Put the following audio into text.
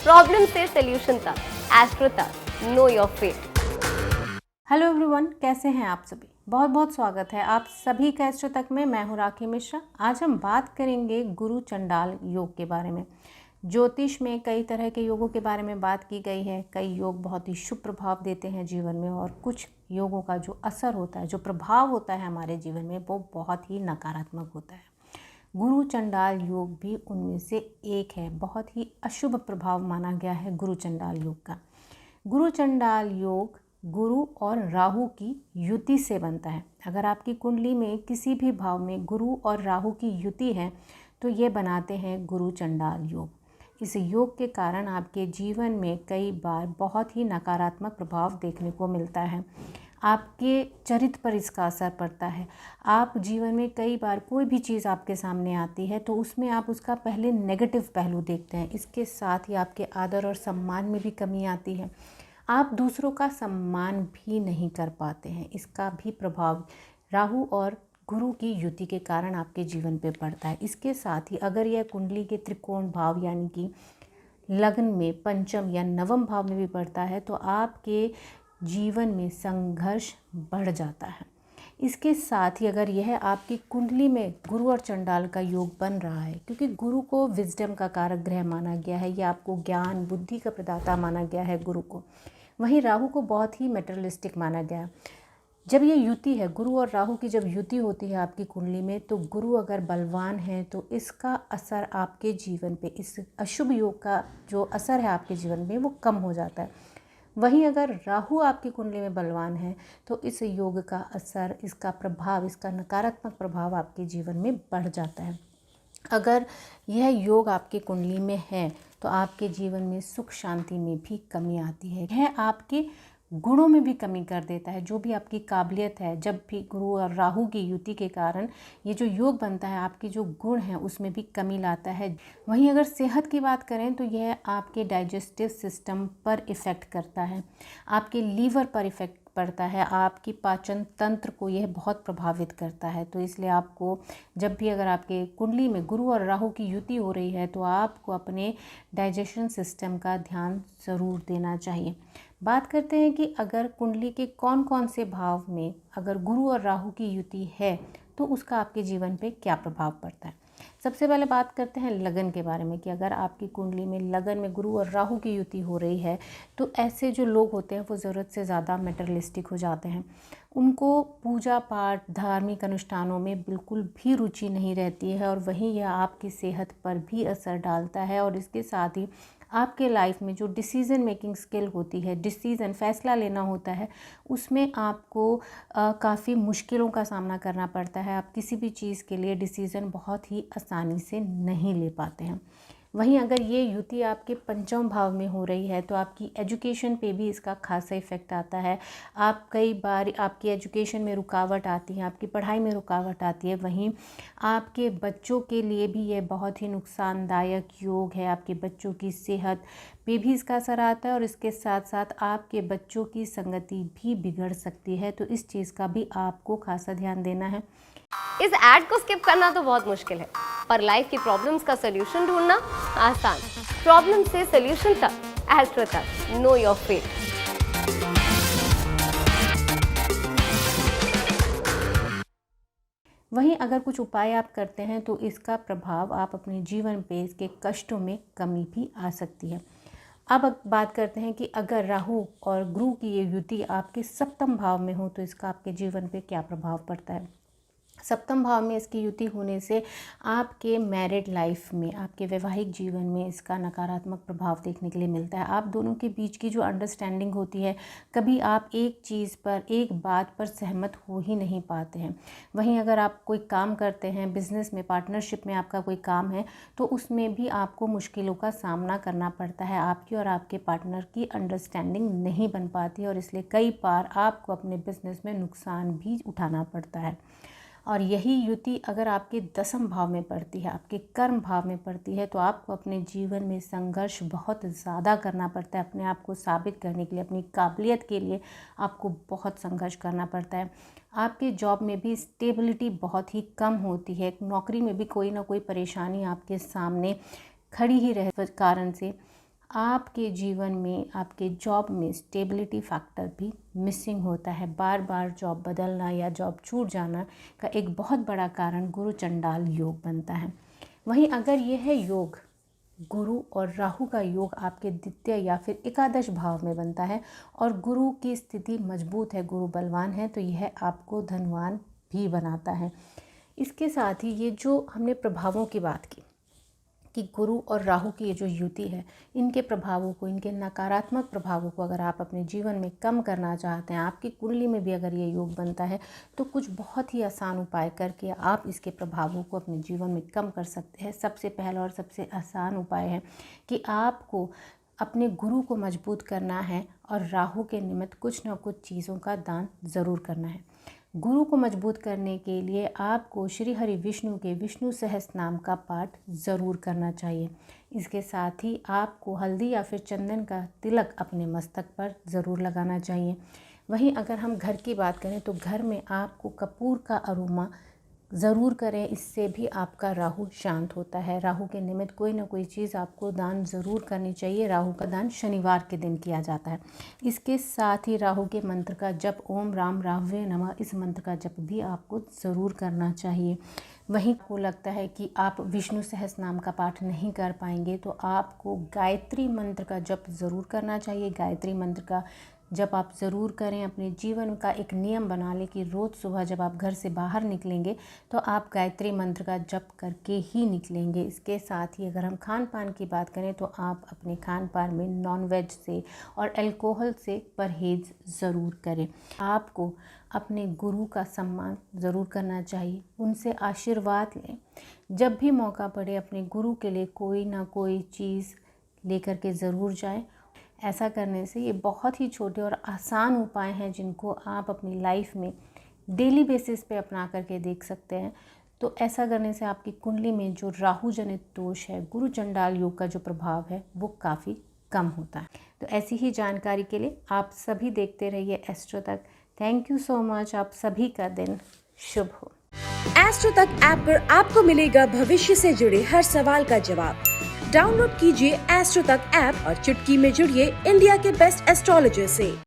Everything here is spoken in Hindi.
प्रॉब्लम से सोल्यूशन तक, एस्ट्रो तक, know your fate. Hello everyone, कैसे हैं आप सभी। बहुत बहुत स्वागत है आप सभी का एस्ट्रो तक में। मैं हूं राखी मिश्रा। आज हम बात करेंगे गुरु चंडाल योग के बारे में। ज्योतिष में कई तरह के योगों के बारे में बात की गई है। कई योग बहुत ही शुभ प्रभाव देते हैं जीवन में, और कुछ योगों का जो असर होता है, जो प्रभाव होता है हमारे जीवन में, वो बहुत ही नकारात्मक होता है। गुरु चंडाल योग भी उनमें से एक है। बहुत ही अशुभ प्रभाव माना गया है गुरु चंडाल योग का। गुरु चंडाल योग गुरु और राहु की युति से बनता है। अगर आपकी कुंडली में किसी भी भाव में गुरु और राहु की युति है तो ये बनाते हैं गुरु चंडाल योग। इस योग के कारण आपके जीवन में कई बार बहुत ही नकारात्मक प्रभाव देखने को मिलता है। आपके चरित्र पर इसका असर पड़ता है। आप जीवन में कई बार कोई भी चीज़ आपके सामने आती है तो उसमें आप उसका पहले नेगेटिव पहलू देखते हैं। इसके साथ ही आपके आदर और सम्मान में भी कमी आती है। आप दूसरों का सम्मान भी नहीं कर पाते हैं। इसका भी प्रभाव राहु और गुरु की युति के कारण आपके जीवन पे पड़ता है। इसके साथ ही अगर यह कुंडली के त्रिकोण भाव यानी कि लग्न में पंचम या नवम भाव में भी पड़ता है तो आपके जीवन में संघर्ष बढ़ जाता है। इसके साथ ही अगर यह आपकी कुंडली में गुरु और चंडाल का योग बन रहा है, क्योंकि गुरु को विजडम का कारक ग्रह माना गया है, यह आपको ज्ञान बुद्धि का प्रदाता माना गया है गुरु को। वहीं राहु को बहुत ही मेटेरियलिस्टिक माना गया है। जब ये युति है, गुरु और राहु की जब युति होती है आपकी कुंडली में, तो गुरु अगर बलवान है तो इसका असर आपके जीवन पे, इस अशुभ योग का जो असर है आपके जीवन में, वो कम हो जाता है। वहीं अगर राहु आपकी कुंडली में बलवान है तो इस योग का असर, इसका प्रभाव, इसका नकारात्मक प्रभाव आपके जीवन में बढ़ जाता है। अगर यह योग आपकी कुंडली में है तो आपके जीवन में सुख शांति में भी कमी आती है। यह आपके गुणों में भी कमी कर देता है। जो भी आपकी काबिलियत है, जब भी गुरु और राहु की युति के कारण ये जो योग बनता है, आपके जो गुण हैं उसमें भी कमी लाता है। वहीं अगर सेहत की बात करें तो यह आपके डाइजेस्टिव सिस्टम पर इफ़ेक्ट करता है, आपके लीवर पर इफ़ेक्ट पड़ता है, आपकी पाचन तंत्र को यह बहुत प्रभावित करता है। तो इसलिए आपको जब भी अगर आपके कुंडली में गुरु और राहु की युति हो रही है तो आपको अपने डाइजेशन सिस्टम का ध्यान ज़रूर देना चाहिए। बात करते हैं कि अगर कुंडली के कौन कौन से भाव में अगर गुरु और राहु की युति है तो उसका आपके जीवन पे क्या प्रभाव पड़ता है। सबसे पहले बात करते हैं लगन के बारे में कि अगर आपकी कुंडली में लगन में गुरु और राहु की युति हो रही है तो ऐसे जो लोग होते हैं वो ज़रूरत से ज़्यादा मेटेरियलिस्टिक हो जाते हैं। उनको पूजा पाठ, धार्मिक अनुष्ठानों में बिल्कुल भी रुचि नहीं रहती है, और वहीं यह आपकी सेहत पर भी असर डालता है। और इसके साथ ही आपके लाइफ में जो डिसीज़न मेकिंग स्किल होती है, डिसीज़न फैसला लेना होता है, उसमें आपको काफ़ी मुश्किलों का सामना करना पड़ता है। आप किसी भी चीज़ के लिए डिसीज़न बहुत ही आसानी से नहीं ले पाते हैं। वहीं अगर ये युति आपके पंचम भाव में हो रही है तो आपकी एजुकेशन पे भी इसका खासा इफ़ेक्ट आता है। आप कई बार आपकी एजुकेशन में रुकावट आती है, आपकी पढ़ाई में रुकावट आती है। वहीं आपके बच्चों के लिए भी ये बहुत ही नुकसानदायक योग है। आपके बच्चों की सेहत पे भी इसका असर आता है, और इसके साथ साथ आपके बच्चों की संगति भी बिगड़ सकती है। तो इस चीज़ का भी आपको खासा ध्यान देना है। इस ऐड को स्किप करना तो बहुत मुश्किल है, पर लाइफ की प्रॉब्लम्स का सोल्यूशन ढूंढना आसान। प्रॉब्लम से सोल्यूशन तक, एस्ट्रो तक, नो योर फेट। वहीं अगर कुछ उपाय आप करते हैं तो इसका प्रभाव आप अपने जीवन पे, इसके कष्टों में कमी भी आ सकती है। अब बात करते हैं कि अगर राहु और गुरु की ये युति आपके सप्तम भाव में हो तो इसका आपके जीवन पे क्या प्रभाव पड़ता है। सप्तम भाव में इसकी युति होने से आपके मैरिड लाइफ में, आपके वैवाहिक जीवन में इसका नकारात्मक प्रभाव देखने के लिए मिलता है। आप दोनों के बीच की जो अंडरस्टैंडिंग होती है, कभी आप एक चीज़ पर, एक बात पर सहमत हो ही नहीं पाते हैं। वहीं अगर आप कोई काम करते हैं, बिजनेस में, पार्टनरशिप में आपका कोई काम है, तो उसमें भी आपको मुश्किलों का सामना करना पड़ता है। आपकी और आपके पार्टनर की अंडरस्टैंडिंग नहीं बन पाती, और इसलिए कई बार आपको अपने बिजनेस में नुकसान भी उठाना पड़ता है। और यही युति अगर आपके दसम भाव में पड़ती है, आपके कर्म भाव में पड़ती है, तो आपको अपने जीवन में संघर्ष बहुत ज़्यादा करना पड़ता है। अपने आप को साबित करने के लिए, अपनी काबिलियत के लिए आपको बहुत संघर्ष करना पड़ता है। आपके जॉब में भी स्टेबिलिटी बहुत ही कम होती है। नौकरी में भी कोई ना कोई परेशानी आपके सामने खड़ी ही रह कारण से आपके जीवन में, आपके जॉब में स्टेबिलिटी फैक्टर भी मिसिंग होता है। बार बार जॉब बदलना या जॉब छूट जाना का एक बहुत बड़ा कारण गुरु चंडाल योग बनता है। वहीं अगर यह है योग, गुरु और राहु का योग आपके द्वितीय या फिर एकादश भाव में बनता है और गुरु की स्थिति मजबूत है, गुरु बलवान है, तो यह आपको धनवान भी बनाता है। इसके साथ ही ये जो हमने प्रभावों की बात की कि गुरु और राहु की ये जो युति है, इनके प्रभावों को, इनके नकारात्मक प्रभावों को अगर आप अपने जीवन में कम करना चाहते हैं, आपकी कुंडली में भी अगर ये योग बनता है, तो कुछ बहुत ही आसान उपाय करके आप इसके प्रभावों को अपने जीवन में कम कर सकते हैं। सबसे पहला और सबसे आसान उपाय है कि आपको अपने गुरु को मजबूत करना है और राहु के निमित्त कुछ न कुछ चीज़ों का दान ज़रूर करना है। गुरु को मजबूत करने के लिए आपको श्री हरि विष्णु के विष्णु सहस्त्र नाम का पाठ ज़रूर करना चाहिए। इसके साथ ही आपको हल्दी या फिर चंदन का तिलक अपने मस्तक पर ज़रूर लगाना चाहिए। वहीं अगर हम घर की बात करें तो घर में आपको कपूर का अरोमा ज़रूर करें, इससे भी आपका राहु शांत होता है। राहु के निमित्त कोई ना कोई चीज़ आपको दान ज़रूर करनी चाहिए। राहु का दान शनिवार के दिन किया जाता है। इसके साथ ही राहु के मंत्र का जप, ओम राम राहवे नमः, इस मंत्र का जप भी आपको ज़रूर करना चाहिए। वहीं को लगता है कि आप विष्णु सहस्त्र नाम का पाठ नहीं कर पाएंगे तो आपको गायत्री मंत्र का जप ज़रूर करना चाहिए। गायत्री मंत्र का जब आप ज़रूर करें, अपने जीवन का एक नियम बना लें कि रोज़ सुबह जब आप घर से बाहर निकलेंगे तो आप गायत्री मंत्र का जप करके ही निकलेंगे। इसके साथ ही अगर हम खान पान की बात करें तो आप अपने खान पान में नॉनवेज से और अल्कोहल से परहेज़ ज़रूर करें। आपको अपने गुरु का सम्मान ज़रूर करना चाहिए, उनसे आशीर्वाद लें। जब भी मौका पड़े अपने गुरु के लिए कोई ना कोई चीज़ लेकर के ज़रूर जाएं। ऐसा करने से ये बहुत ही छोटे और आसान उपाय हैं जिनको आप अपनी लाइफ में डेली बेसिस पे अपना करके देख सकते हैं। तो ऐसा करने से आपकी कुंडली में जो राहु जनित दोष है, गुरु चंडाल योग का जो प्रभाव है, वो काफ़ी कम होता है। तो ऐसी ही जानकारी के लिए आप सभी देखते रहिए एस्ट्रो तक। Thank you so much. आप सभी का दिन शुभ हो। एस्ट्रो तक ऐप पर आपको मिलेगा भविष्य से जुड़े हर सवाल का जवाब। डाउनलोड कीजिए एस्ट्रो तक ऐप और चुटकी में जुड़िए इंडिया के बेस्ट एस्ट्रोलॉजर से।